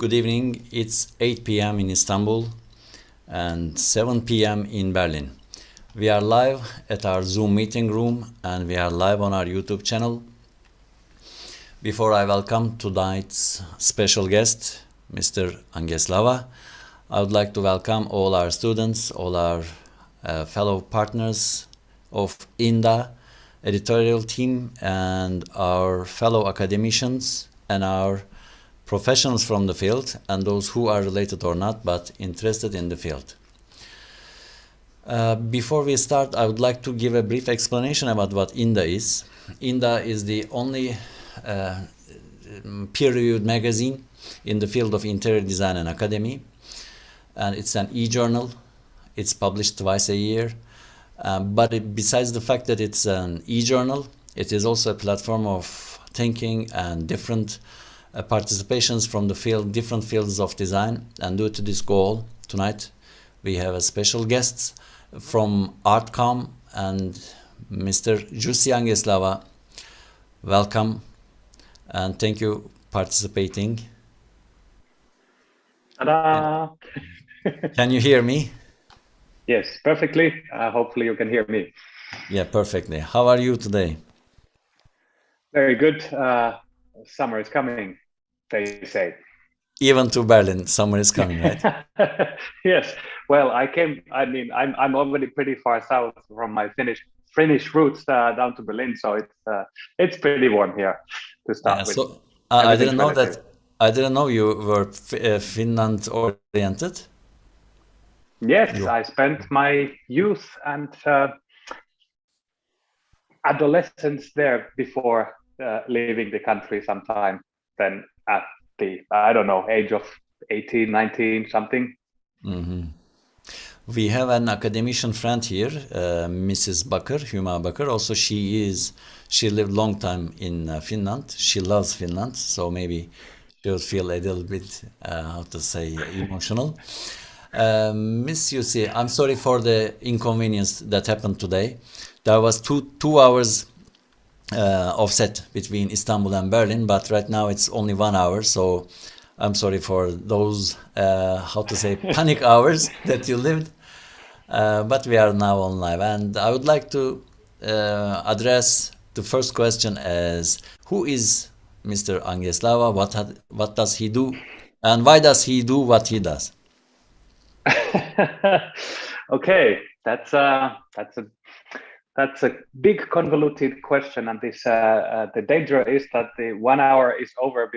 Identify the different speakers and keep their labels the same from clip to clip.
Speaker 1: Good evening. It's 8 p.m. in Istanbul and 7 p.m. in Berlin. We are live at our Zoom meeting room and we are live on our YouTube channel. Before I welcome tonight's special guest, Mr. Angeslava, I would like to welcome all our students, all our fellow partners of INDA editorial team and our fellow academicians and our professionals from the field and those who are related or not but interested in the field. Before we start, I would like to give a brief explanation about what INDA is. INDA is the only peer-reviewed magazine in the field of interior design and academy, and it's an e-journal. It's published twice a year, besides the fact that it's an e-journal, it is also a platform of thinking and different participations from the field, different fields of design. And due to this goal, tonight we have a special guest from Artcom and Mr. Jussi Angeslava. Welcome and thank you participating.
Speaker 2: Ta-da!
Speaker 1: Can you hear me?
Speaker 2: Yes, perfectly. Hopefully you can hear me.
Speaker 1: Yeah, perfectly. How are you today?
Speaker 2: Very good. Summer is coming, they say.
Speaker 1: Even to Berlin, summer is coming, right?
Speaker 2: Yes. Well, I'm already pretty far south from my Finnish roots down to Berlin, so it's pretty warm here to start with.
Speaker 1: So I didn't know that. I didn't know you were Finland oriented.
Speaker 2: Yes, I spent my youth and adolescence there before leaving the country sometime then at the, I don't know, age of 18, 19, something.
Speaker 1: Mm-hmm. We have an academician friend here, Mrs. Bakır, Hüma Bakır. Also, she lived long time in Finland. She loves Finland, so maybe she'll feel a little bit, how to say, emotional. Miss Jussi, I'm sorry for the inconvenience that happened today. There was two hours offset between Istanbul and Berlin, but right now it's only 1 hour, so I'm sorry for those, how to say, panic hours that you lived. But we are now on live, and I would like to address the first question as, who is Mr. Angeslava? What does he do? And why does he do what he does?
Speaker 2: Okay, that's a big convoluted question, and this the danger is that the 1 hour is over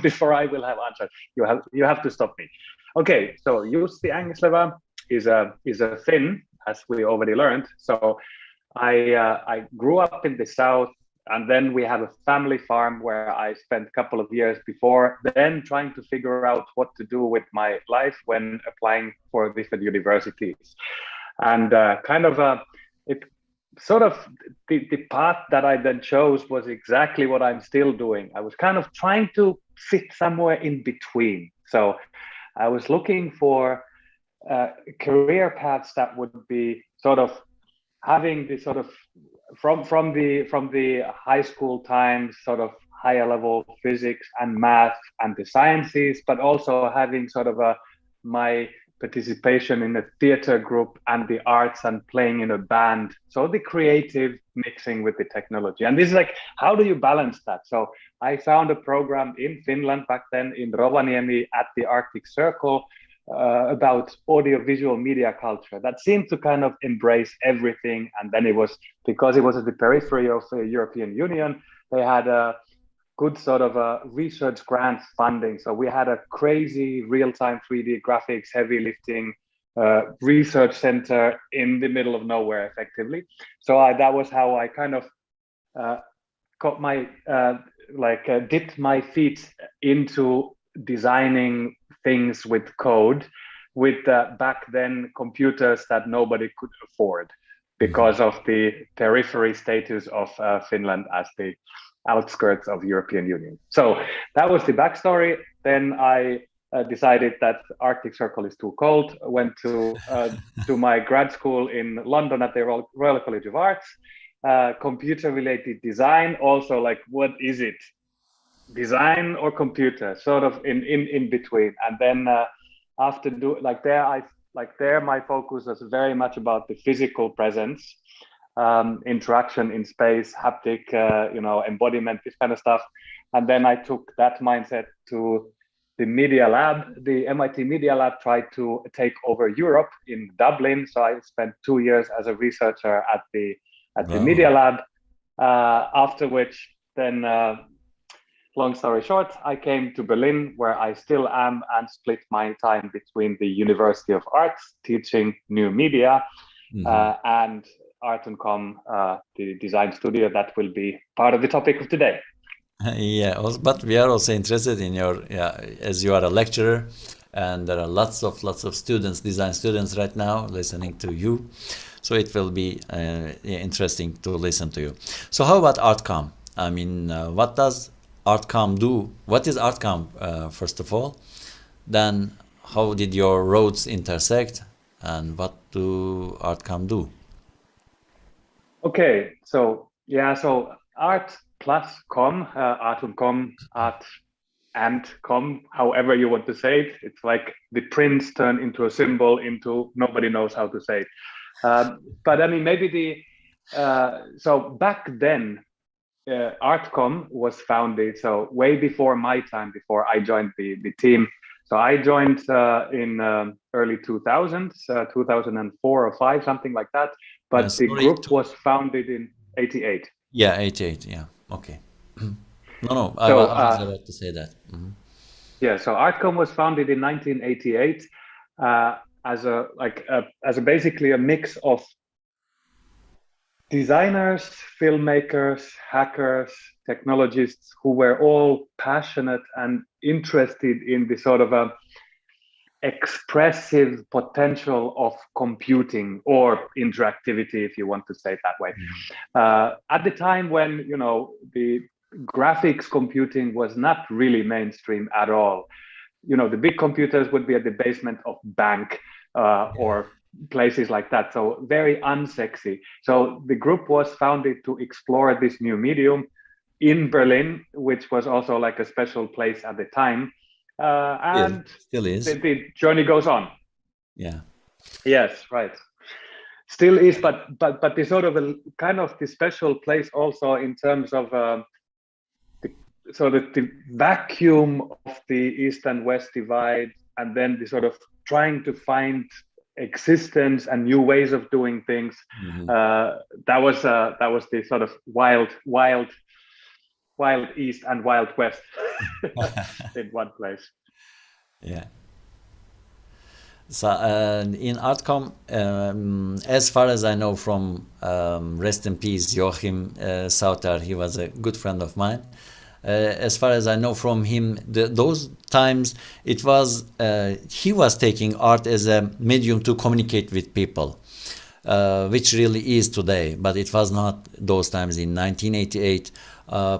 Speaker 2: before I will have answered. You have to stop me. Okay, so Jussi Angeslava is a Finn, as we already learned. So I grew up in the south, and then we have a family farm where I spent a couple of years before then trying to figure out what to do with my life when applying for different universities. And the path that I then chose was exactly what I'm still doing. I was kind of trying to fit somewhere in between. So I was looking for career paths that would be sort of having the sort of from the high school times, sort of higher level physics and math and the sciences, but also having sort of my participation in a theater group and the arts and playing in a band. So the creative mixing with the technology. And this is like, how do you balance that? So I found a program in Finland back then in Rovaniemi at the Arctic Circle about audiovisual media culture that seemed to kind of embrace everything. And then it was, because it was at the periphery of the European Union, they had a good sort of research grants funding. So we had a crazy real-time 3D graphics, heavy lifting research center in the middle of nowhere, effectively. So that was how I kind of got my, dipped my feet into designing things with code, with back then computers that nobody could afford because of the periphery status of Finland as the outskirts of the European Union. So that was the backstory. Then I decided that Arctic Circle is too cold. Went to my grad school in London at the Royal College of Arts, computer-related design. Also, like, what is it? design or computer, sort of in between. And then after there, my focus was very much about the physical presence, interaction in space, haptic, embodiment, this kind of stuff. And then I took that mindset to the Media Lab. The MIT Media Lab tried to take over Europe in Dublin. So I spent 2 years as a researcher at the Media
Speaker 1: Wow.
Speaker 2: Lab. After which, then, long story short, I came to Berlin, where I still am, and split my time between the University of Arts, teaching new media,
Speaker 1: Mhm.
Speaker 2: and Art and Com, the design studio that will be part of the topic of today.
Speaker 1: Yeah, but we are also interested in your, yeah, as you are a lecturer, and there are lots of students, design students right now listening to you. So it will be yeah, interesting to listen to you. So how about Artcom? I mean, what does Artcom do? What is Artcom, first of all? Then how did your roads intersect, and what do Artcom do?
Speaker 2: Okay, so yeah, so art plus com, art and com, art and com, however you want to say it. It's like the prince turned into a symbol into nobody knows how to say it. But I mean, maybe so back then, Artcom was founded, so way before my time, before I joined the team. So I joined in early 2000s, 2004 or 5, something like that. But the
Speaker 1: Sorry
Speaker 2: group
Speaker 1: to,
Speaker 2: was founded in 88.
Speaker 1: yeah, 88, yeah, okay. No, no,
Speaker 2: So
Speaker 1: I was about to say that.
Speaker 2: yeah, so Artcom was founded in 1988 uh, as basically a mix of designers, filmmakers, hackers, technologists who were all passionate and interested in the sort of a expressive potential of computing or interactivity, if you want to say it that way. At the time when the graphics computing was not really mainstream at all, the big computers would be at the basement of bank or places like that, so very unsexy. So the group was founded to explore this new medium in Berlin, which was also like a special place at the time,
Speaker 1: Still,
Speaker 2: and
Speaker 1: still is.
Speaker 2: the journey goes on.
Speaker 1: Yeah.
Speaker 2: Yes, right. Still is, but the sort of a kind of the special place also in terms of so that the vacuum of the East and West divide, and then the sort of trying to find existence and new ways of doing things.
Speaker 1: Mhm.
Speaker 2: That was the sort of wild East and wild West in one place.
Speaker 1: Yeah. So in Artcom, as far as I know from rest in peace Joachim Sauter, he was a good friend of mine. As far as I know from him, those times it was he was taking art as a medium to communicate with people, which really is today, but it was not those times in 1988.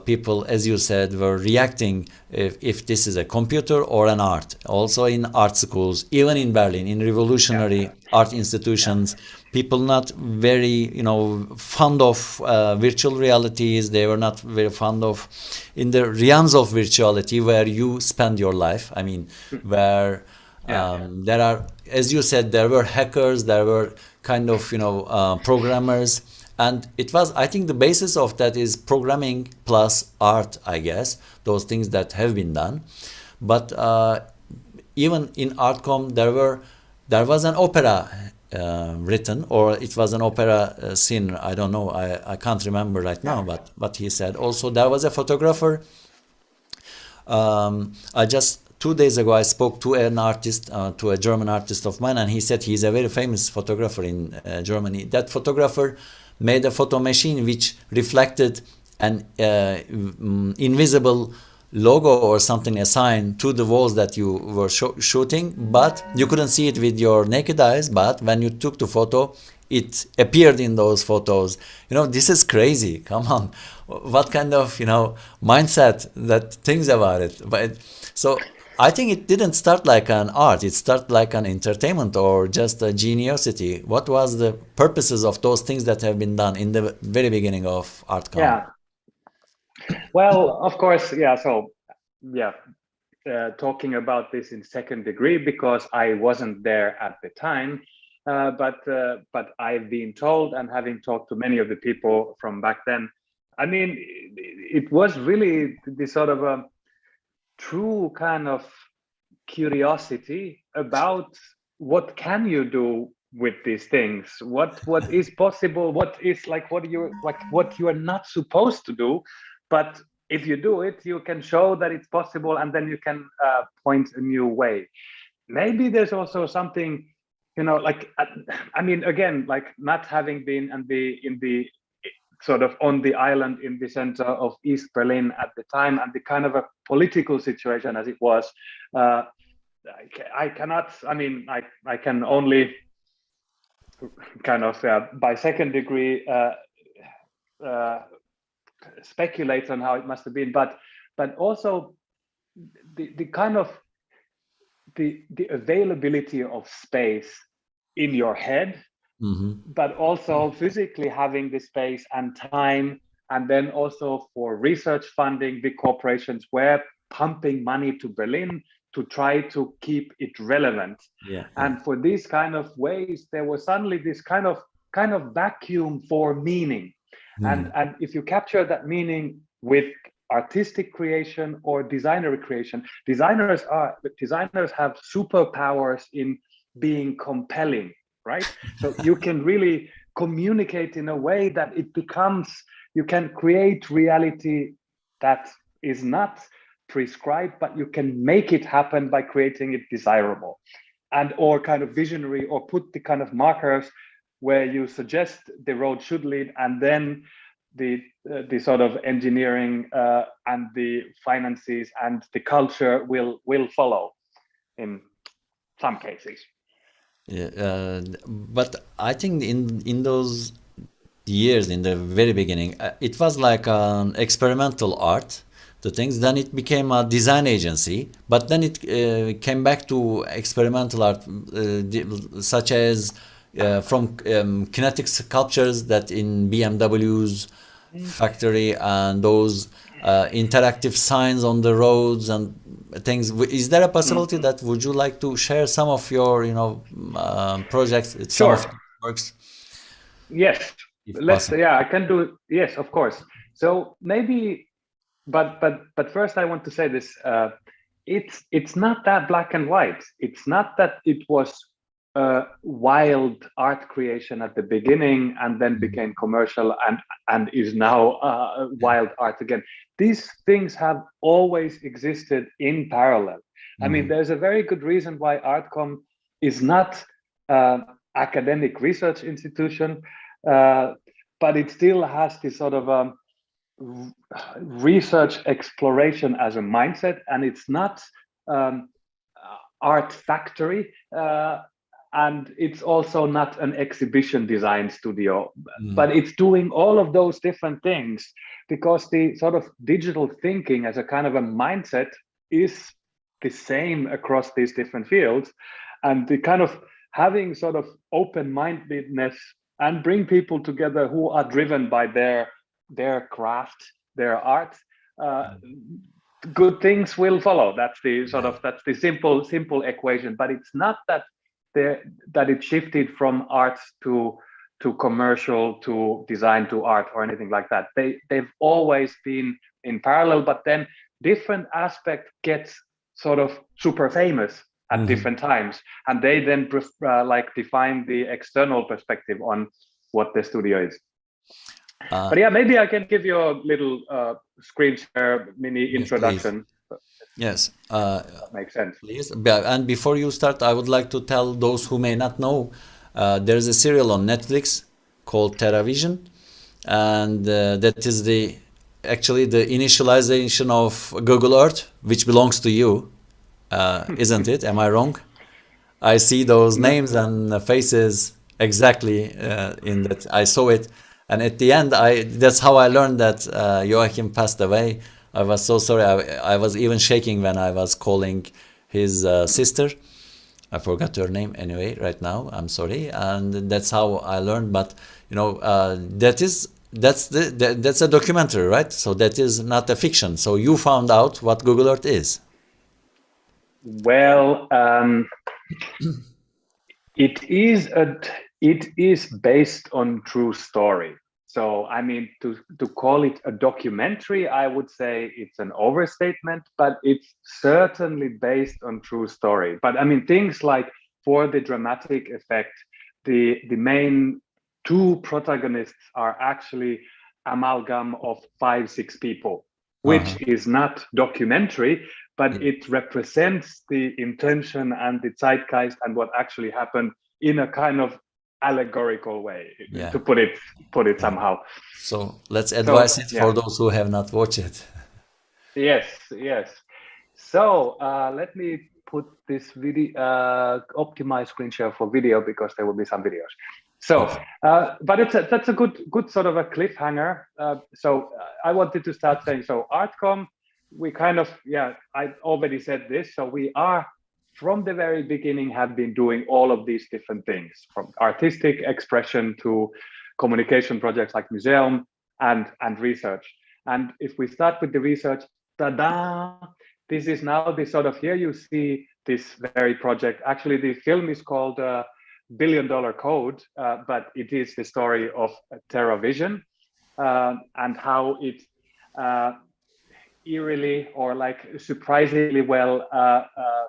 Speaker 1: People, as you said, were reacting if this is a computer or an art. Also in art schools, even in Berlin, in
Speaker 2: Yeah,
Speaker 1: revolutionary art
Speaker 2: yeah,
Speaker 1: institutions, people not very, fond of virtual realities. They were not very fond of in the realms of virtuality where you spend your life. I mean, where
Speaker 2: yeah,
Speaker 1: there are, as you said, there were hackers, there were kind of, programmers, and it was, I think, the basis of that is programming plus art, I guess, those things that have been done. But even in Artcom, there was an opera written, or it was an opera scene. I don't know. I can't remember right
Speaker 2: yeah.
Speaker 1: now. But he said also there was a photographer. I just 2 days ago I spoke to an artist, to a German artist of mine, and he said he's a very famous photographer in Germany. That photographer made a photo machine which reflected an invisible logo or something, a sign to the walls that you were shooting, but you couldn't see it with your naked eyes. But when you took the photo, it appeared in those photos. This is crazy. Come on, what kind of mindset that thinks about it? But so I think it didn't start like an art. It started like an entertainment or just a geniosity. What was the purposes of those things that have been done in the very beginning of Artcom?
Speaker 2: Yeah. Well, of course, yeah. So yeah, talking about this in second degree because I wasn't there at the time. But I've been told, and having talked to many of the people from back then, I mean, it was really the sort of a true kind of curiosity about what can you do with these things, what is possible, what is like what you are not supposed to do, but if you do it you can show that it's possible, and then you can point a new way. Maybe there's also something, like I mean, again, like not having been and be in the sort of on the island in the center of East Berlin at the time, and the kind of a political situation as it was, uh, I cannot, I mean, I can only kind of by second degree uh, speculate on how it must have been, but also the kind of the availability of space in your head, but also physically having the space and time, and then also for research funding, big corporations were pumping money to Berlin to try to keep it relevant. And for these kind of ways, there was suddenly this kind of vacuum for meaning. And if you capture that meaning with artistic creation or designer creation, designers have superpowers in being compelling, right? So you can really communicate in a way that it becomes, you can create reality that is not prescribed, but you can make it happen by creating it desirable, and or kind of visionary, or put the kind of markers where you suggest the road should lead, and then the sort of engineering and the finances and the culture will follow in some cases.
Speaker 1: But I think in those years, in the very beginning, it was like an experimental art, the things. Then it became a design agency, but then it came back to experimental art, such as from kinetic sculptures that in BMW's factory, and those interactive signs on the roads and things. Is there a possibility that would you like to share some of your, projects, some of
Speaker 2: Sure.
Speaker 1: your works,
Speaker 2: Yes.
Speaker 1: if
Speaker 2: Let's.
Speaker 1: possible?
Speaker 2: Yeah, I can do it. Yes, of course. So maybe, but first I want to say this. It's not that black and white. It's not that it was wild art creation at the beginning and then became commercial and is now wild art again. These things have always existed in parallel. I mean, there's a very good reason why Artcom is not academic research institution, but it still has this sort of research exploration as a mindset, and it's not art factory, and it's also not an exhibition design studio, but it's doing all of those different things because the sort of digital thinking as a kind of a mindset is the same across these different fields, and the kind of having sort of open-mindedness and bring people together who are driven by their craft, their art, good things will follow. That's the sort of, that's the simple equation. But it's not that it shifted from art to commercial, to design, to art, or anything like that. They've always been in parallel, but then different aspect gets sort of super famous at different times, and they then like define the external perspective on what the studio is. But yeah, maybe I can give you a little screen share mini
Speaker 1: Yes, please.
Speaker 2: introduction.
Speaker 1: Yes.
Speaker 2: Makes sense.
Speaker 1: Please. And before you start, I would like to tell those who may not know, there's a serial on Netflix called TerraVision, and that is actually the initialization of Google Earth, which belongs to you, isn't it? Am I wrong? I see those names and faces exactly in that. I saw it, and at the end, that's how I learned that Joachim passed away. I was so sorry. I was even shaking when I was calling his sister. I forgot her name anyway right now. I'm sorry. And that's how I learned. But that is that's a documentary, right? So that is not a fiction. So you found out what Google Earth is.
Speaker 2: Well, it is based on true story. So I mean, to call it a documentary, I would say it's an overstatement, but it's certainly based on true story. But I mean, things like, for the dramatic effect, the main two protagonists are actually amalgam of 5-6 people, which is not documentary, but it represents the intention and the zeitgeist and what actually happened in a kind of allegorical way,
Speaker 1: Yeah.
Speaker 2: to put it somehow.
Speaker 1: So let's advise it for
Speaker 2: yeah.
Speaker 1: those who have not watched it.
Speaker 2: Yes. So let me put this video, optimize screen share for video, because there will be some videos. So, but that's a good sort of a cliffhanger. So I wanted to start saying, so Artcom, we kind of, I already said this. So we are, from the very beginning, have been doing all of these different things, from artistic expression to communication projects like museum and research. And if we start with the research, ta-da! This is now the sort of, here you see this very project. Actually, the film is called $1 Billion Code, but it is the story of TerraVision and how it eerily, or like surprisingly well,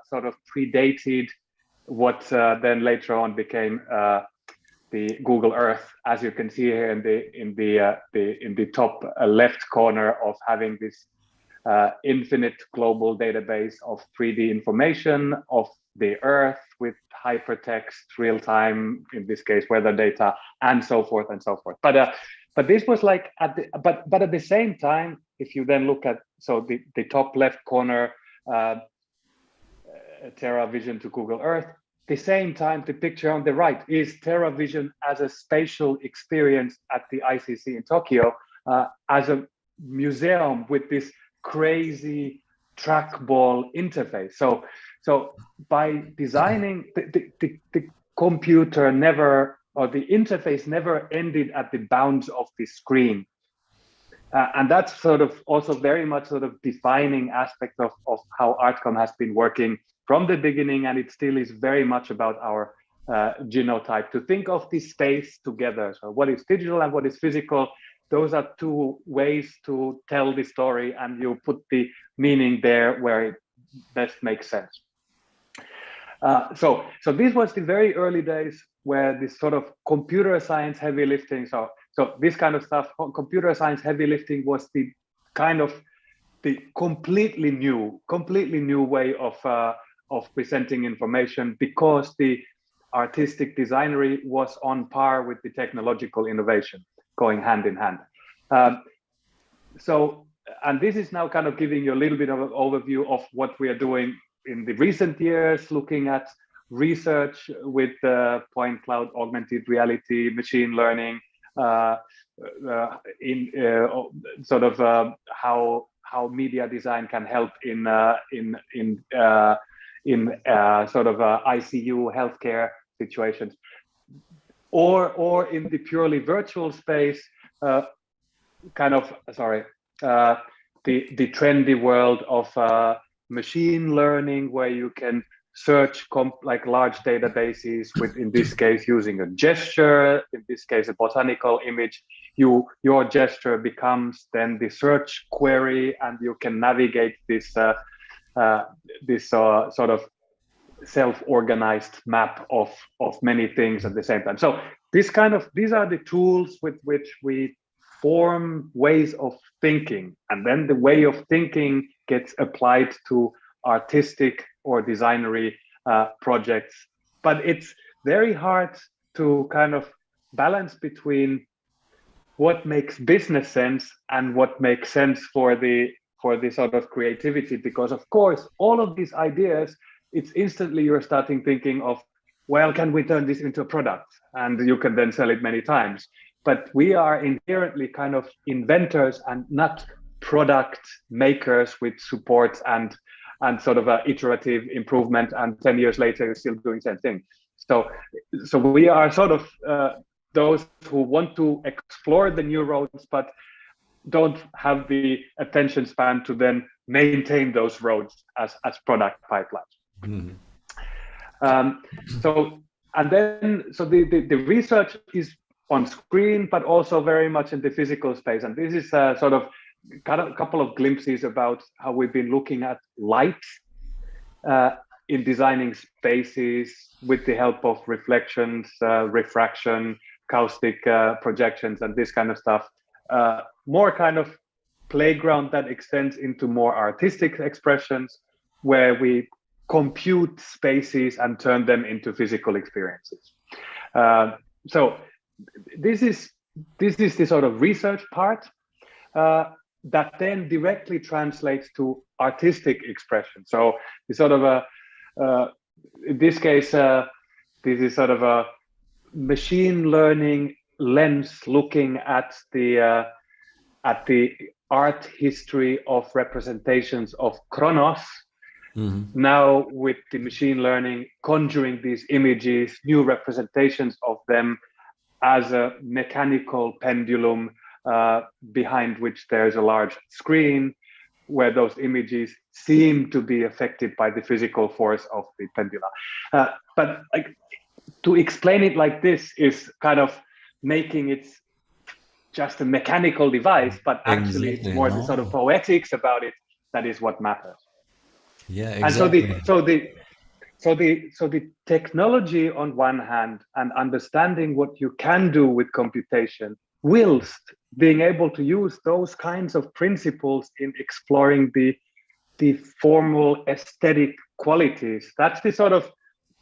Speaker 2: sort of predated what then later on became the Google Earth, as you can see here in the top left corner, of having this infinite global database of 3D information of the Earth with hypertext, real time, in this case weather data, and so forth and so forth. But this was like but at the same time, if you then look at, so the top left corner, TerraVision to Google Earth, the same time the picture on the right is TerraVision as a spatial experience at the ICC in Tokyo, as a museum with this crazy trackball interface. So by designing, the computer never, or the interface never ended at the bounds of the screen. And that's sort of also very much sort of defining aspect of how Artcom has been working from the beginning, and it still is very much about our genotype, to think of the space together. So what is digital and what is physical, those are two ways to tell the story, and you put the meaning there where it best makes sense. So this was the very early days where this sort of computer science heavy lifting, so this kind of stuff, computer science heavy lifting, was the kind of the completely new way of presenting information, because the artistic designery was on par with the technological innovation, going hand in hand. And this is now kind of giving you a little bit of an overview of what we are doing in the recent years, looking at research with point cloud, augmented reality, machine learning, in sort of how media design can help in sort of ICU healthcare situations, or in the purely virtual space, kind of the trendy world of machine learning, where you can search like large databases with, in this case, using a gesture, in this case a botanical image. Your gesture becomes then the search query, and you can navigate this sort of self-organized map of many things at the same time. So these are the tools with which we form ways of thinking, and then the way of thinking gets applied to artistic or designery projects. But it's very hard to kind of balance between what makes business sense and what makes sense for the sort of creativity, because of course all of these ideas, it's instantly you're starting thinking of, well, can we turn this into a product, and you can then sell it many times. But we are inherently kind of inventors and not product makers with support and sort of iterative improvement, and 10 years later you're still doing the same thing. So we are sort of those who want to explore the new roads, but don't have the attention span to then maintain those roads as product pipelines.
Speaker 1: Mhm.
Speaker 2: So the research is on screen, but also very much in the physical space. And this is sort of a couple of glimpses about how we've been looking at light in designing spaces with the help of reflections, refraction, acoustic projections, and this kind of stuff. More kind of playground that extends into more artistic expressions, where we compute spaces and turn them into physical experiences. So this is the sort of research part that then directly translates to artistic expression. So it's sort of in this case, this is sort of a machine learning lens looking at the art history of representations of Kronos. Mm-hmm. Now with the machine learning conjuring these images, new representations of them as a mechanical pendulum behind which there's a large screen, where those images seem to be affected by the physical force of the pendulum. But like, to explain it like this is kind of making it just a mechanical device, but actually exactly, it's more the sort of poetics about it that is what matters.
Speaker 1: Yeah, exactly.
Speaker 2: And so the technology on one hand, and understanding what you can do with computation, whilst being able to use those kinds of principles in exploring the formal aesthetic qualities. That's the sort of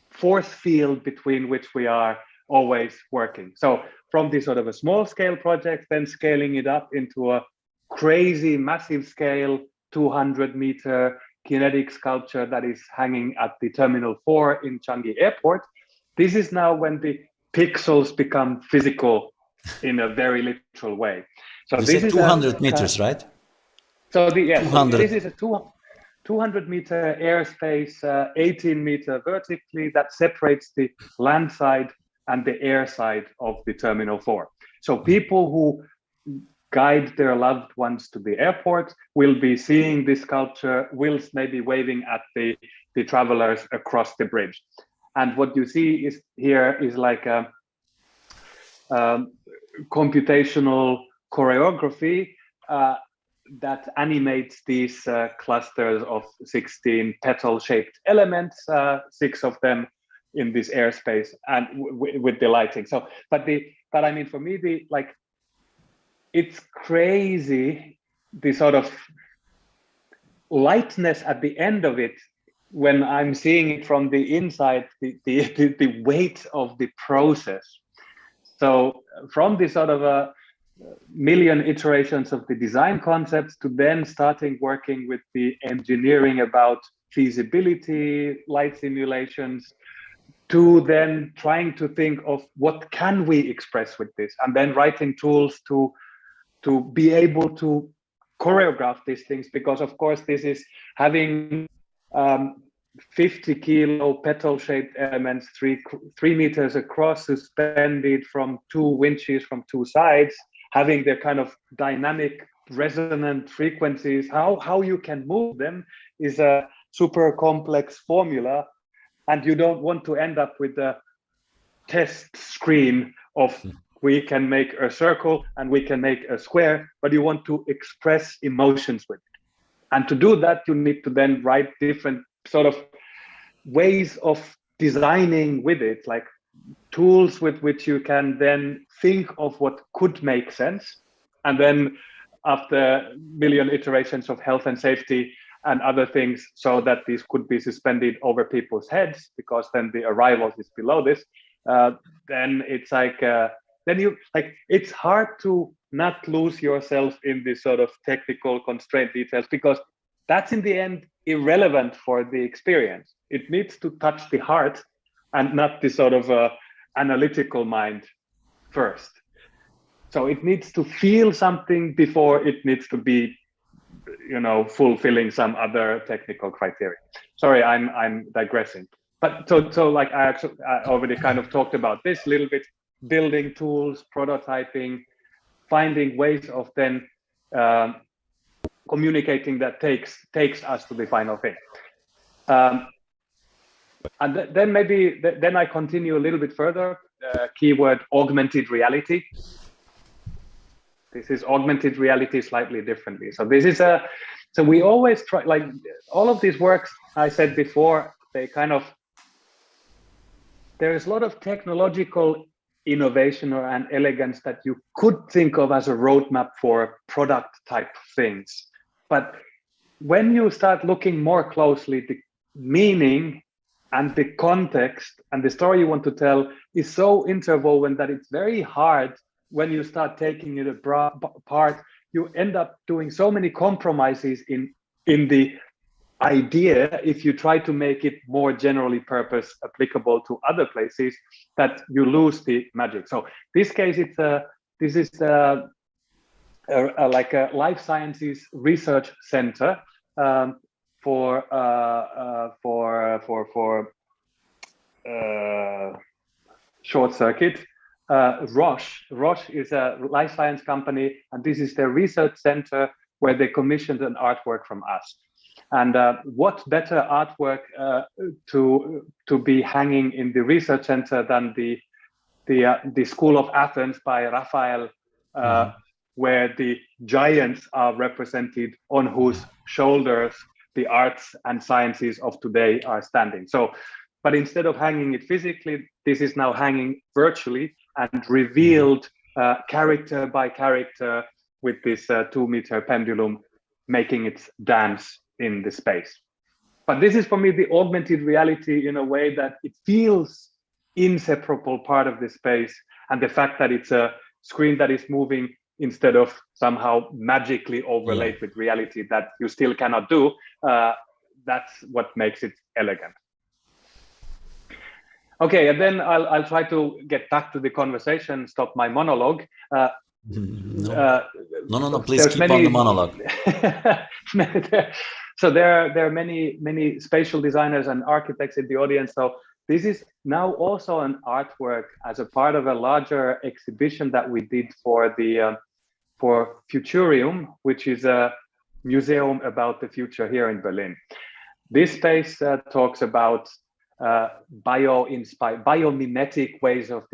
Speaker 2: force field between which we are always working. So from this sort of a small scale project, then scaling it up into a crazy massive scale 200-meter kinetic sculpture that is hanging at the Terminal 4 in Changi Airport. This is now when the pixels become physical in a very literal way. So
Speaker 1: you
Speaker 2: this
Speaker 1: said
Speaker 2: is
Speaker 1: 200 meters, right?
Speaker 2: So this is a 200-meter airspace, 18-meter vertically, that separates the land side and the air side of the Terminal 4. So people who guide their loved ones to the airport will be seeing this sculpture whilst maybe waving at the travelers across the bridge. And what you see is here is like a computational choreography that animates these clusters of 16 petal-shaped elements, 6 of them in this airspace, and with the lighting. So, but I mean, for me, it's crazy, the sort of lightness at the end of it when I'm seeing it from the inside, the weight of the process. So from this sort of a million iterations of the design concepts to then starting working with the engineering about feasibility, light simulations, to then trying to think of what can we express with this, and then writing tools to be able to choreograph these things, because of course this is having 50-kilo petal-shaped elements, three meters across, suspended from 2 winches from 2 sides, having their kind of dynamic resonant frequencies. How you can move them is a super complex formula, and you don't want to end up with a test screen of we can make a circle and we can make a square, but you want to express emotions with it. And to do that, you need to then write different sort of ways of designing with it, like tools with which you can then think of what could make sense. And then after million iterations of health and safety and other things, so that these could be suspended over people's heads, because then the arrivals is below this, then it's like, then you like, it's hard to not lose yourself in this sort of technical constraint details, because that's in the end irrelevant for the experience. It needs to touch the heart and not the sort of analytical mind first. So it needs to feel something before it needs to be, fulfilling some other technical criteria. Sorry, I'm digressing. But so like I already kind of talked about this a little bit. building tools, prototyping, finding ways of then communicating that takes us to the final thing. And then maybe then I continue a little bit further. Keyword augmented reality. This is augmented reality slightly differently. So this is so we always try, like all of these works I said before, they kind of, there is a lot of technological innovation and elegance that you could think of as a roadmap for product type things. But when you start looking more closely, the meaning and the context and the story you want to tell is so interwoven that it's very hard when you start taking it apart. You end up doing so many compromises in the idea if you try to make it more generally purpose applicable to other places, that you lose the magic. So this case, it's this is like a life sciences research center for short circuit. Roche is a life science company, and this is their research center where they commissioned an artwork from us. And what better artwork to be hanging in the research center than the School of Athens by Raphael, where the giants are represented on whose shoulders the arts and sciences of today are standing. So, but instead of hanging it physically, this is now hanging virtually and revealed character by character with this 2-meter pendulum making its dance in the space. But this is for me the augmented reality in a way that it feels inseparable part of the space, and the fact that it's a screen that is moving instead of somehow magically overlaid with reality that you still cannot do. That's what makes it elegant. Okay, and then I'll try to get back to the conversation, stop my monologue.
Speaker 1: No, please keep on the monologue.
Speaker 2: So there are many spatial designers and architects in the audience. So this is now also an artwork as a part of a larger exhibition that we did for the for Futurium, which is a museum about the future here in Berlin. This space talks about biomimetic ways of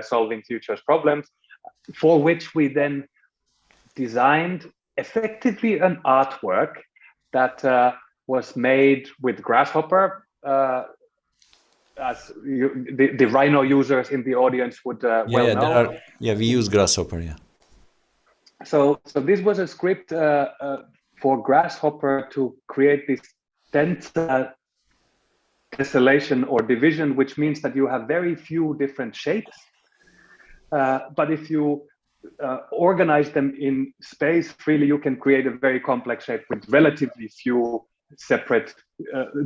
Speaker 2: solving futures problems, for which we then designed effectively an artwork that was made with Grasshopper, as the Rhino users in the audience would well know.
Speaker 1: We use Grasshopper, yeah.
Speaker 2: So this was a script for Grasshopper to create this tessellation or division, which means that you have very few different shapes. But if you organize them in space freely, you can create a very complex shape with relatively few separate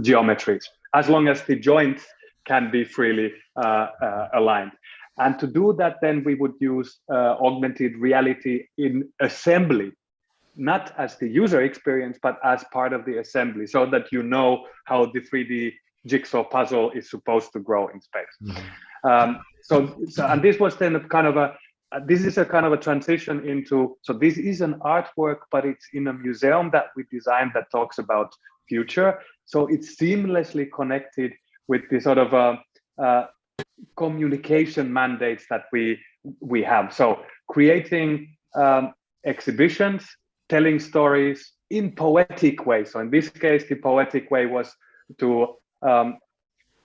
Speaker 2: geometries, as long as the joints can be freely aligned. And to do that, then we would use augmented reality in assembly, not as the user experience, but as part of the assembly, so that you know how the 3D jigsaw puzzle is supposed to grow in space. So and this was then this is a kind of a transition into, so this is an artwork, but it's in a museum that we designed that talks about future. So it's seamlessly connected with the sort of communication mandates that we have. So creating exhibitions, telling stories in poetic ways. So in this case, the poetic way was to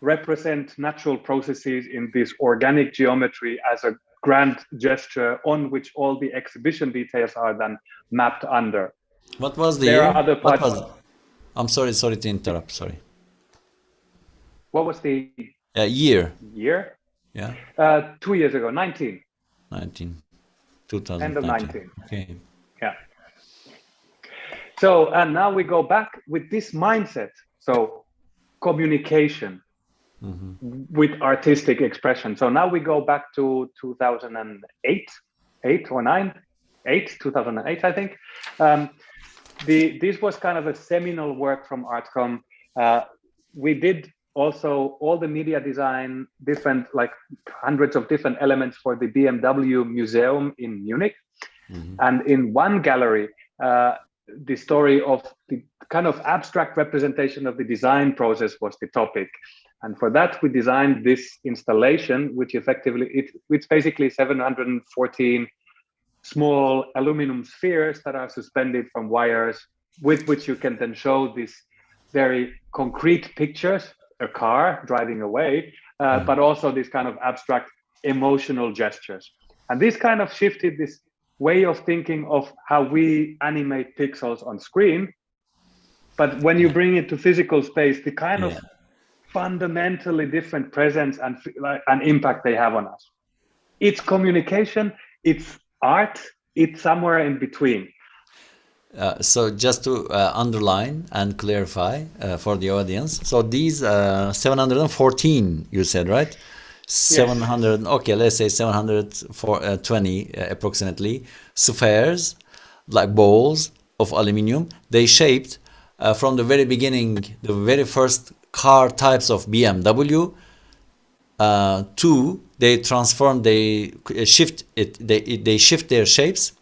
Speaker 2: represent natural processes in this organic geometry as a grand gesture on which all the exhibition details are then mapped under.
Speaker 1: What was the
Speaker 2: there
Speaker 1: year?
Speaker 2: Are other parts.
Speaker 1: I'm sorry to interrupt, sorry.
Speaker 2: What was the
Speaker 1: year?
Speaker 2: Year?
Speaker 1: Yeah.
Speaker 2: 2 years ago, 2019. End of 19.
Speaker 1: Okay.
Speaker 2: Yeah. So, and now we go back with this mindset. So communication with artistic expression. So now we go back to 2008, 2008, I think. This was kind of a seminal work from Artcom. We did also all the media design, different, like hundreds of different elements for the BMW museum in Munich. And in one gallery, the story of the kind of abstract representation of the design process was the topic. And for that, we designed this installation, which effectively, it's basically 714 small aluminum spheres that are suspended from wires, with which you can then show these very concrete pictures, a car driving away, but also these kind of abstract emotional gestures. And this kind of shifted this way of thinking of how we animate pixels on screen. But when you bring it to physical space, the kind of fundamentally different presence and impact they have on us. It's communication, it's art, it's somewhere in between.
Speaker 1: So just to underline and clarify for the audience, so these 714 you said, right? 700, okay, let's say 720 approximately spheres, like balls of aluminium. They shaped from the very beginning, the very first car types of BMW to they transform, they shift it, they shift their shapes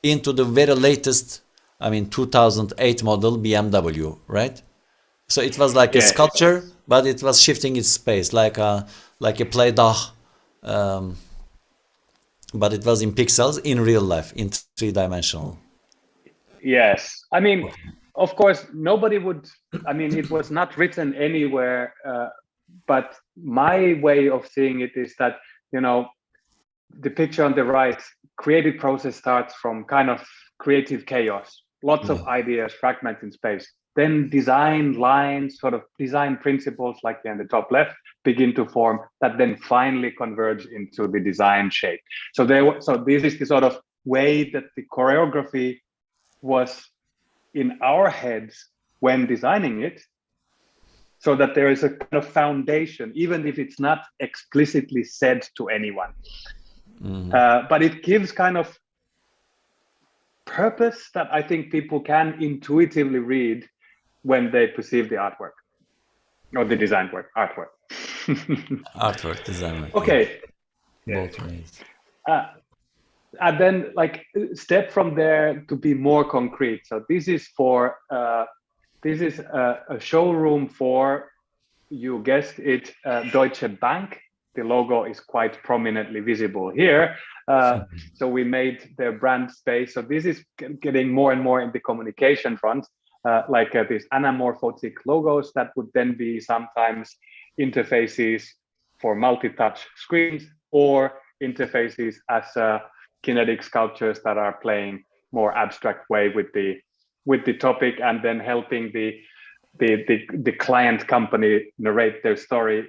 Speaker 1: into the very latest, I mean 2008 model BMW, right? So it was like a sculpture, but it was shifting its space like a play-doh, but it was in pixels in real life, in three-dimensional.
Speaker 2: Yes, I mean, of course, nobody would. I mean, it was not written anywhere, but my way of seeing it is that, you know, the picture on the right, creative process starts from kind of creative chaos, lots of ideas, fragments in space. Then design lines, sort of design principles like in the top left, begin to form that then finally converge into the design shape. So this is the sort of way that the choreography was in our heads when designing it, so that there is a kind of foundation, even if it's not explicitly said to anyone. But it gives kind of purpose that I think people can intuitively read when they perceive the artwork or the design work, artwork.
Speaker 1: Artwork, design work.
Speaker 2: Okay.
Speaker 1: Both ways.
Speaker 2: And then, like, step from there to be more concrete. So this is for a showroom for, you guessed it, Deutsche Bank. The logo is quite prominently visible here. So we made their brand space. So this is getting more and more in the communication front, like these anamorphotic logos that would then be sometimes interfaces for multi-touch screens or interfaces as kinetic sculptures that are playing more abstract way with the topic, and then helping the client company narrate their story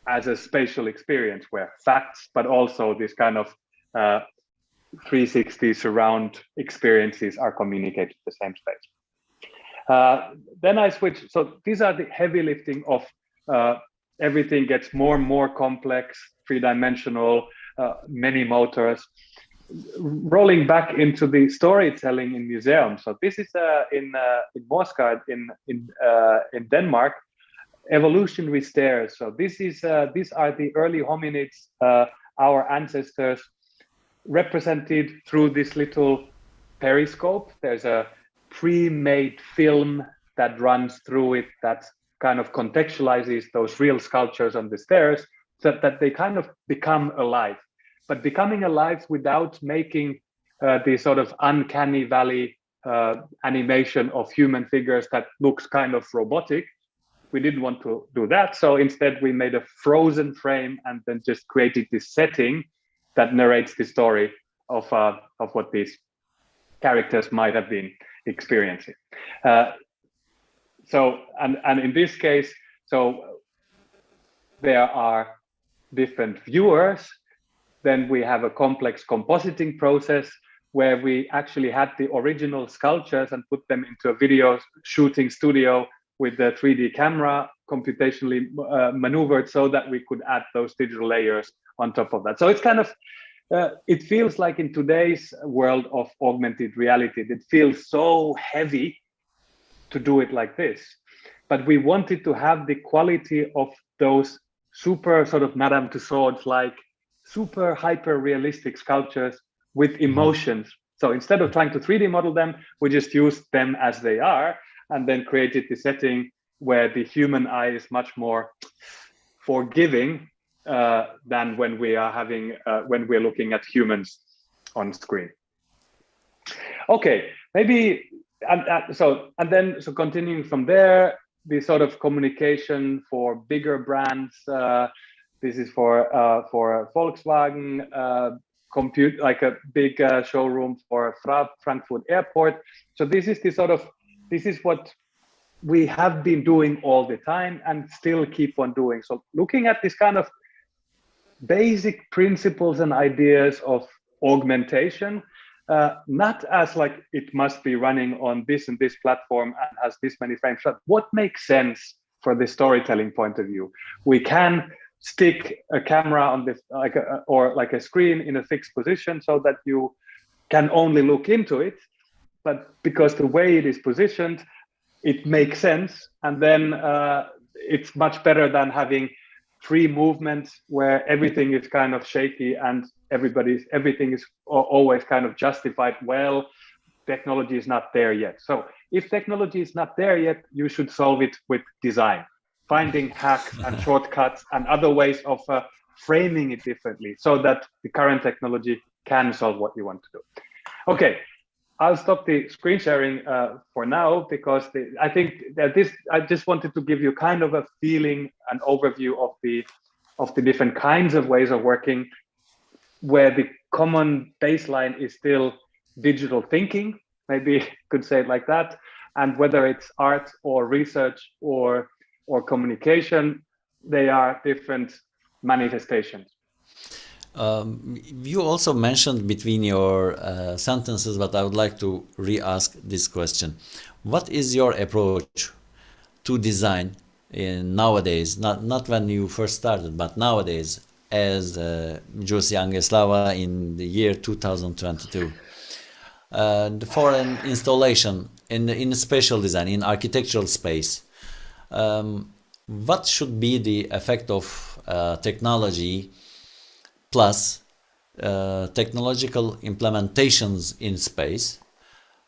Speaker 2: as a spatial experience where facts, but also this kind of 360 surround experiences are communicated in the same space. Then I switch. So these are the heavy lifting of everything gets more and more complex, three-dimensional, many motors. Rolling back into the storytelling in museums. So this is in Moscow in Denmark, evolutionary stairs. So these are the early hominids, our ancestors, represented through this little periscope. There's a pre-made film that runs through it that kind of contextualizes those real sculptures on the stairs, so that they kind of become alive. But becoming alive without making the sort of uncanny valley animation of human figures that looks kind of robotic. We didn't want to do that. So instead we made a frozen frame and then just created this setting that narrates the story of what these characters might have been experiencing. So in this case, so there are different viewers. Then we have a complex compositing process where we actually had the original sculptures and put them into a video shooting studio with the 3D camera computationally maneuvered so that we could add those digital layers on top of that. So it's kind of, it feels like in today's world of augmented reality, it feels so heavy to do it like this. but we wanted to have the quality of those super sort of Madame Tussauds, like super hyper realistic sculptures with emotions. So instead of trying to 3D model them, we just used them as they are, and then created the setting where the human eye is much more forgiving than when we are when we're looking at humans on screen. Okay, maybe so continuing from there, the sort of communication for bigger brands. This is for Volkswagen, like a big showroom for Frankfurt Airport. So this is what we have been doing all the time and still keep on doing. So looking at this kind of basic principles and ideas of augmentation, not as like it must be running on this and this platform and has this many frames. But what makes sense for the storytelling point of view? We can stick a camera on this or a screen in a fixed position so that you can only look into it, but because the way it is positioned, it makes sense. And then it's much better than having free movements where everything is kind of shaky and everything is always kind of justified. Well, technology is not there yet. So if technology is not there yet, you should solve it with design, finding hacks and shortcuts and other ways of framing it differently so that the current technology can solve what you want to do. Okay, I'll stop the screen sharing for now, because I think that I just wanted to give you kind of a feeling, an overview of the different kinds of ways of working, where the common baseline is still digital thinking, maybe could say it like that, and whether it's art or research or communication, they are different manifestations.
Speaker 1: You also mentioned between your sentences, but I would like to re-ask this question. What is your approach to design nowadays, not when you first started, but nowadays as Jussi Angeslava in the year 2022? For an installation in spatial design, in architectural space, what should be the effect of technology plus technological implementations in space?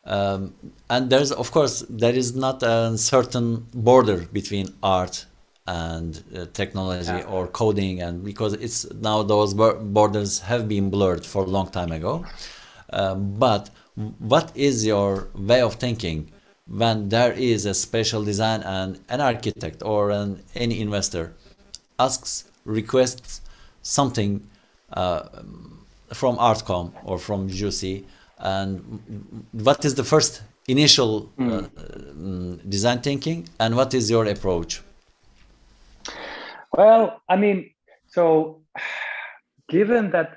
Speaker 1: And there is not a certain border between art and technology or coding, and because it's now those borders have been blurred for a long time ago. But what is your way of thinking when there is a spatial design and an architect or any investor requests something from Artcom or from Jussi, and what is the first initial design thinking, and what is your approach?
Speaker 2: Well, I mean, so given that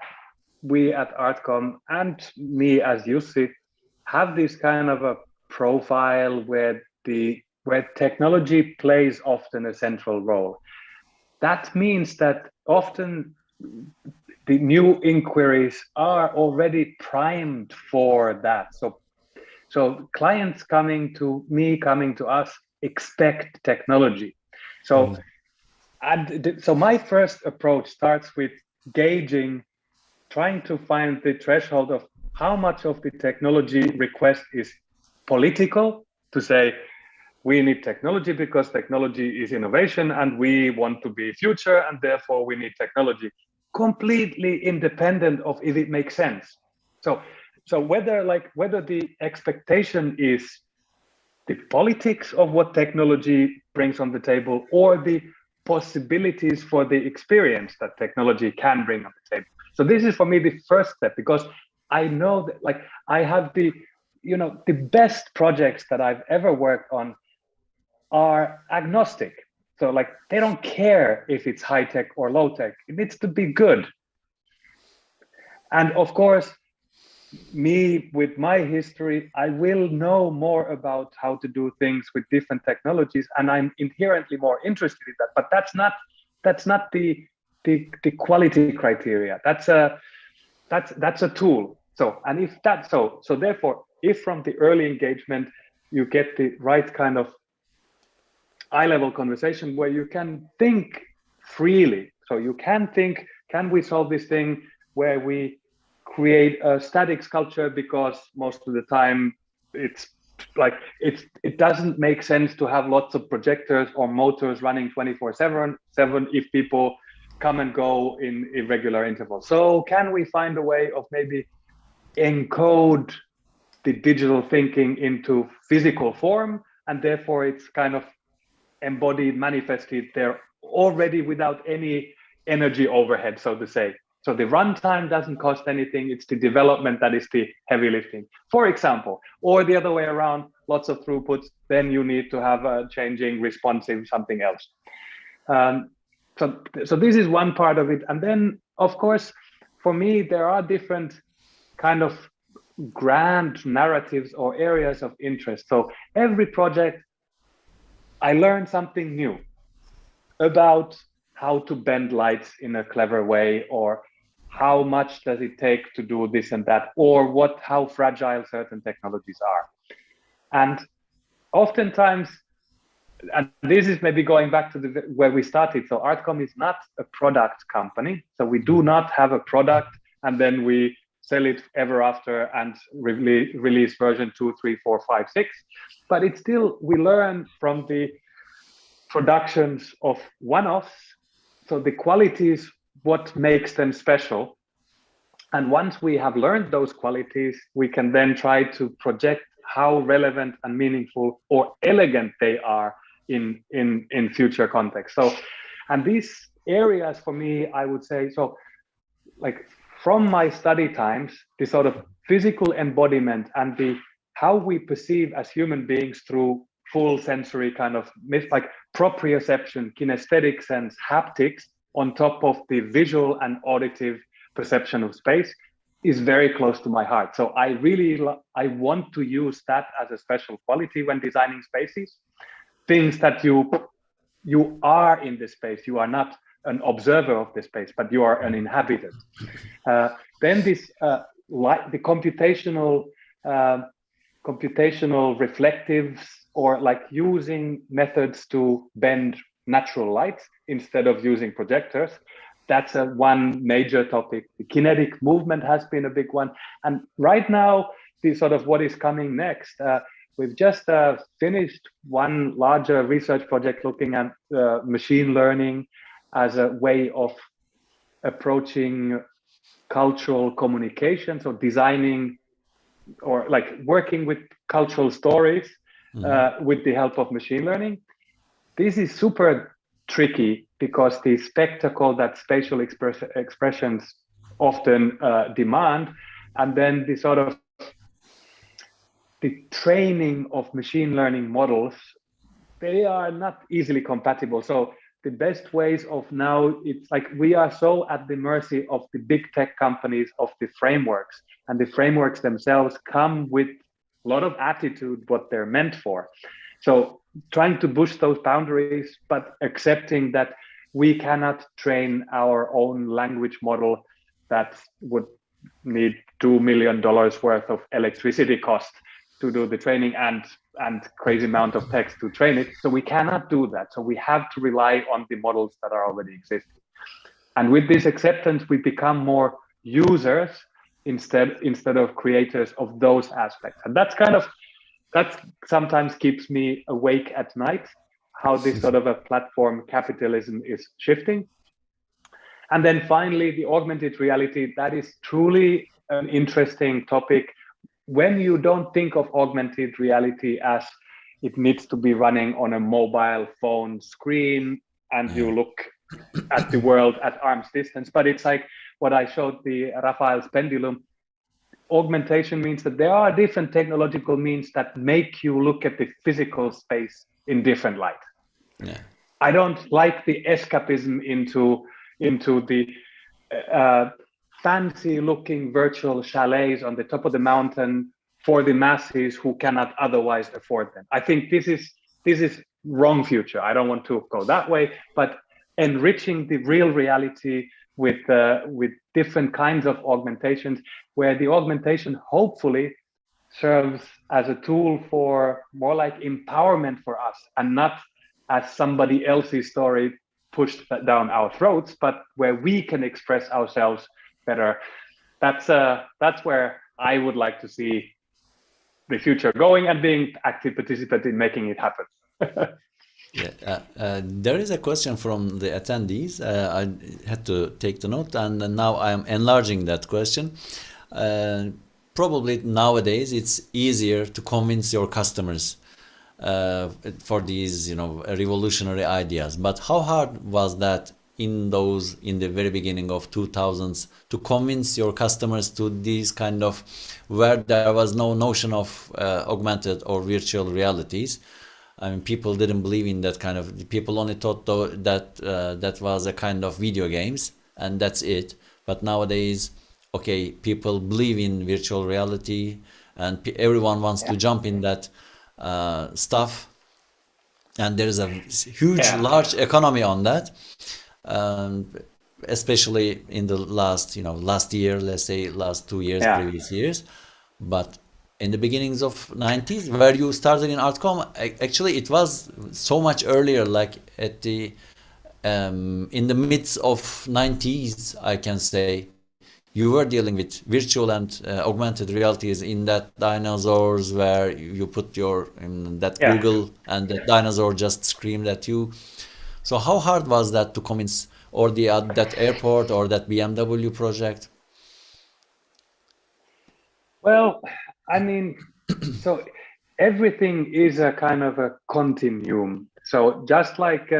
Speaker 2: we at Artcom and me as Jussi have this kind of a profile where technology plays often a central role, that means that often the new inquiries are already primed for that. So clients coming to me, coming to us, expect technology. So so my first approach starts with gauging, trying to find the threshold of how much of the technology request is political, to say we need technology because technology is innovation and we want to be future and therefore we need technology, completely independent of if it makes sense. So whether the expectation is the politics of what technology brings on the table or the possibilities for the experience that technology can bring on the table. So this is for me the first step, because I know that I have the best projects that I've ever worked on are agnostic. So they don't care if it's high tech or low tech. It needs to be good. And of course, me with my history, I will know more about how to do things with different technologies, and I'm inherently more interested in that. But that's not the quality criteria. That's a tool. So therefore, if from the early engagement you get the right kind of eye-level conversation where you can think freely. So you can think, can we solve this thing where we create a static sculpture, because most of the time it's like it doesn't make sense to have lots of projectors or motors running 24/7 if people come and go in irregular intervals. So can we find a way of maybe encode the digital thinking into physical form, and therefore it's kind of embodied, manifested there already without any energy overhead, so to say. So the runtime doesn't cost anything. It's the development that is the heavy lifting, for example, or the other way around, lots of throughputs, then you need to have a changing responsive something else. So this is one part of it. And then, of course, for me, there are different kind of grand narratives or areas of interest. So every project, I learn something new about how to bend lights in a clever way, or how much does it take to do this and that, or how fragile certain technologies are. And oftentimes, and this is maybe going back to where we started. So Artcom is not a product company. So we do not have a product and then we sell it ever after and release version 2, 3, 4, 5, 6. But it's still, we learn from the productions of one-offs. So the qualities, what makes them special. And once we have learned those qualities, we can then try to project how relevant and meaningful or elegant they are in future contexts. So, and these areas for me, I would say, so like from my study times, the sort of physical embodiment and the how we perceive as human beings through full sensory kind of like proprioception, kinesthetic sense, haptics, on top of the visual and auditive perception of space, is very close to my heart. So I want to use that as a special quality when designing spaces. Things that you are in the space, you are not an observer of the space, but you are an inhabitant. Then this like the computational reflectives, or like using methods to bend natural light instead of using projectors. That's one major topic. The kinetic movement has been a big one. And right now, the sort of what is coming next, we've just finished one larger research project looking at machine learning as a way of approaching cultural communication. So designing or like working with cultural stories with the help of machine learning. This is super tricky because the spectacle that spatial expressions often demand, and then the sort of the training of machine learning models, they are not easily compatible. So the best ways of now, it's like we are so at the mercy of the big tech companies, of the frameworks, and the frameworks themselves come with a lot of attitude what they're meant for. So trying to push those boundaries, but accepting that we cannot train our own language model that would need $2 million worth of electricity cost to do the training and crazy amount of text to train it. So we cannot do that. So we have to rely on the models that are already existing. And with this acceptance, we become more users instead of creators of those aspects. And that sometimes keeps me awake at night, how this sort of a platform capitalism is shifting. And then finally, the augmented reality, that is truly an interesting topic. When you don't think of augmented reality as it needs to be running on a mobile phone screen and you look at the world at arm's distance, but it's like what I showed the Raphael's pendulum. Augmentation means that there are different technological means that make you look at the physical space in different light. Yeah. I don't like the escapism into the fancy looking virtual chalets on the top of the mountain for the masses who cannot otherwise afford them. I think this is wrong future. I don't want to go that way, but enriching the real reality with different kinds of augmentations, where the augmentation hopefully serves as a tool for more like empowerment for us, and not as somebody else's story pushed down our throats, but where we can express ourselves better. That's where I would like to see the future going, and being active participant in making it happen.
Speaker 1: There is a question from the attendees. I had to take the note, and now I'm enlarging that question. Probably nowadays it's easier to convince your customers for these, revolutionary ideas. But how hard was that in the very beginning of 2000s to convince your customers to these kind of, where there was no notion of augmented or virtual realities? I mean, people didn't believe in that kind of. People only thought that was a kind of video games, and that's it. But nowadays, okay, people believe in virtual reality, and everyone wants to jump in that stuff, and there is a huge, large economy on that, especially in the last year, let's say last 2 years, previous years. But in the beginnings of 90s, where you started in Artcom, actually it was so much earlier, like at the in the midst of 90s, I can say. You were dealing with virtual and augmented realities in that dinosaurs, where you put your Google, and the dinosaur just screamed at you. So how hard was that to convince, or that airport, or that BMW project?
Speaker 2: Well, I mean, so everything is a kind of a continuum. So just like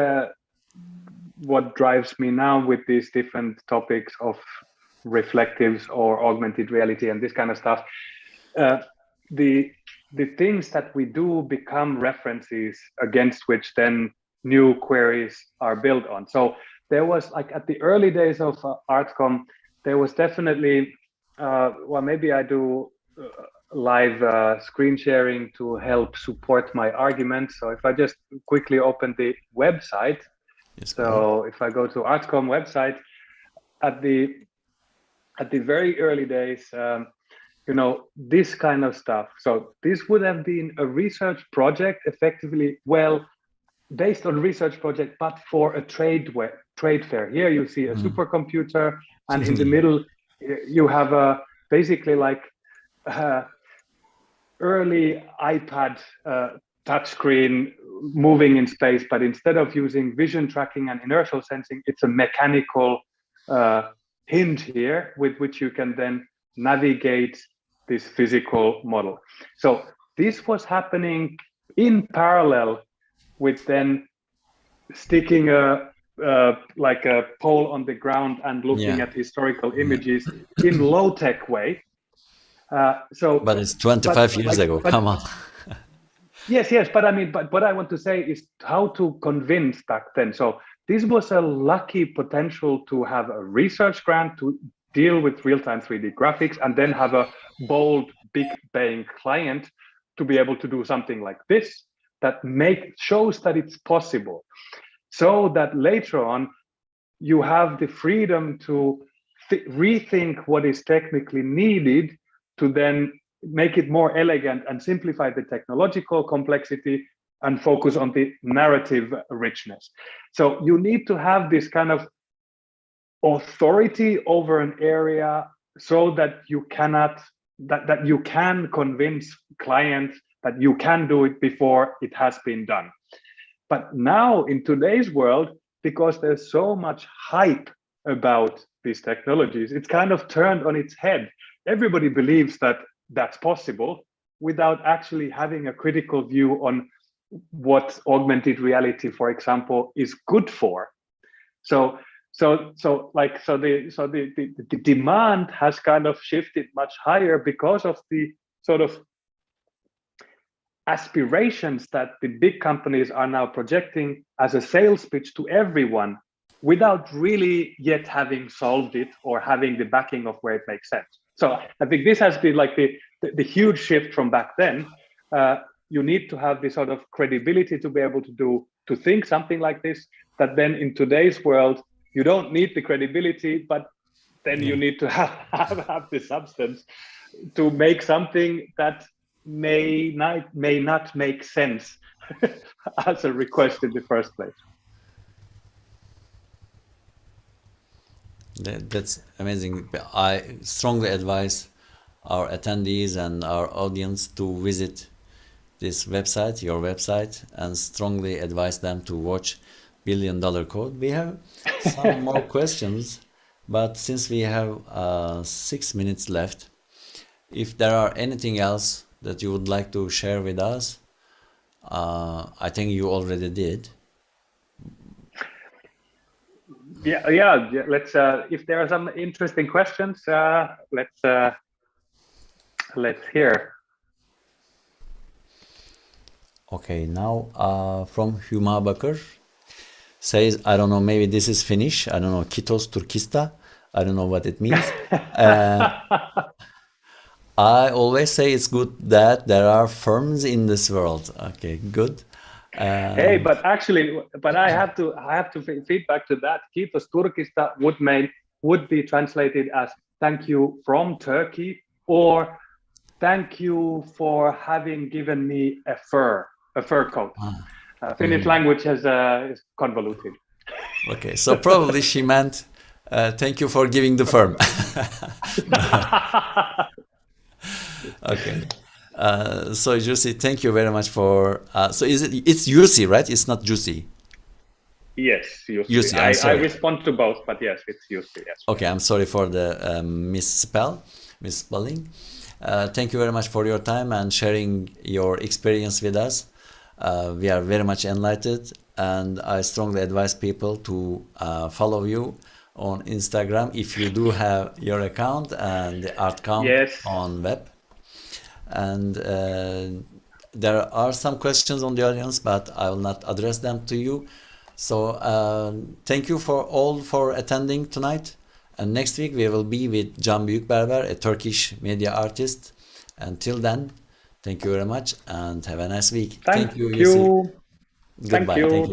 Speaker 2: what drives me now with these different topics of reflectives or augmented reality and this kind of stuff, the things that we do become references against which then new queries are built on. So there was, like, at the early days of Artcom, there was definitely well, maybe I do live screen sharing to help support my argument. So if I just quickly open the website, so if I go to Artcom website, at the very early days, this kind of stuff. So this would have been a research project, effectively, well, based on research project, but for a trade fair. Here you see a supercomputer, and in the middle you have a basically like early iPad touchscreen moving in space, but instead of using vision tracking and inertial sensing, it's a mechanical hinge here with which you can then navigate this physical model. So this was happening in parallel with then sticking like a pole on the ground and looking at historical images in low-tech way.
Speaker 1: But it's 25 years ago. Come on.
Speaker 2: Yes, but I mean, but what I want to say is how to convince back then. So this was a lucky potential to have a research grant to deal with real-time 3D graphics, and then have a bold, big-paying client to be able to do something like this that shows that it's possible, so that later on you have the freedom to rethink what is technically needed to then make it more elegant and simplify the technological complexity and focus on the narrative richness. So you need to have this kind of authority over an area so that you that you can convince clients that you can do it before it has been done. But now in today's world, because there's so much hype about these technologies, it's kind of turned on its head. Everybody believes that that's possible without actually having a critical view on what augmented reality, for example, is good for. So the demand has kind of shifted much higher because of the sort of aspirations that the big companies are now projecting as a sales pitch to everyone, without really yet having solved it or having the backing of where it makes sense. So I think this has been like the huge shift from back then. You need to have this sort of credibility to be able to think something like this, that then in today's world, you don't need the credibility, but then you need to have the substance to make something that may not make sense as a request in the first place.
Speaker 1: That's amazing. I strongly advise our attendees and our audience to visit this website, your website, and strongly advise them to watch Billion Dollar Code. We have some more questions, but since we have 6 minutes left, if there are anything else that you would like to share with us, I think you already did.
Speaker 2: Yeah. Let's. If there are some interesting questions, let's hear.
Speaker 1: Okay, now from Huma Bakır says, I don't know, maybe this is Finnish. I don't know, Kitos Turkista. I don't know what it means. I always say it's good that there are firms in this world. Okay, good.
Speaker 2: Hey, but I have to feedback to that. Kiitos Turkista would be translated as thank you from Turkey, or thank you for having given me a fur coat. Finnish language is convoluted.
Speaker 1: Okay, so probably she meant thank you for giving the firm. Okay. So Jussi, thank you very much for. So it's Jussi, right? It's not Jussi.
Speaker 2: Yes, Jussi.
Speaker 1: Jussi, I'm
Speaker 2: I
Speaker 1: sorry.
Speaker 2: respond to both, but yes, it's Jussi. Yes.
Speaker 1: Okay, I'm sorry for the misspelling. Thank you very much for your time and sharing your experience with us. We are very much enlightened, and I strongly advise people to follow you on Instagram if you do have your account and the art count
Speaker 2: Yes.
Speaker 1: on web. And there are some questions on the audience, but I will not address them to you. So thank you for attending tonight. And next week we will be with Can Büyükberber, a Turkish media artist. Until then, thank you very much and have a nice week.
Speaker 2: Thank
Speaker 1: you,
Speaker 2: you.
Speaker 1: Jussi. Goodbye.
Speaker 2: Thank you.
Speaker 1: Thank you.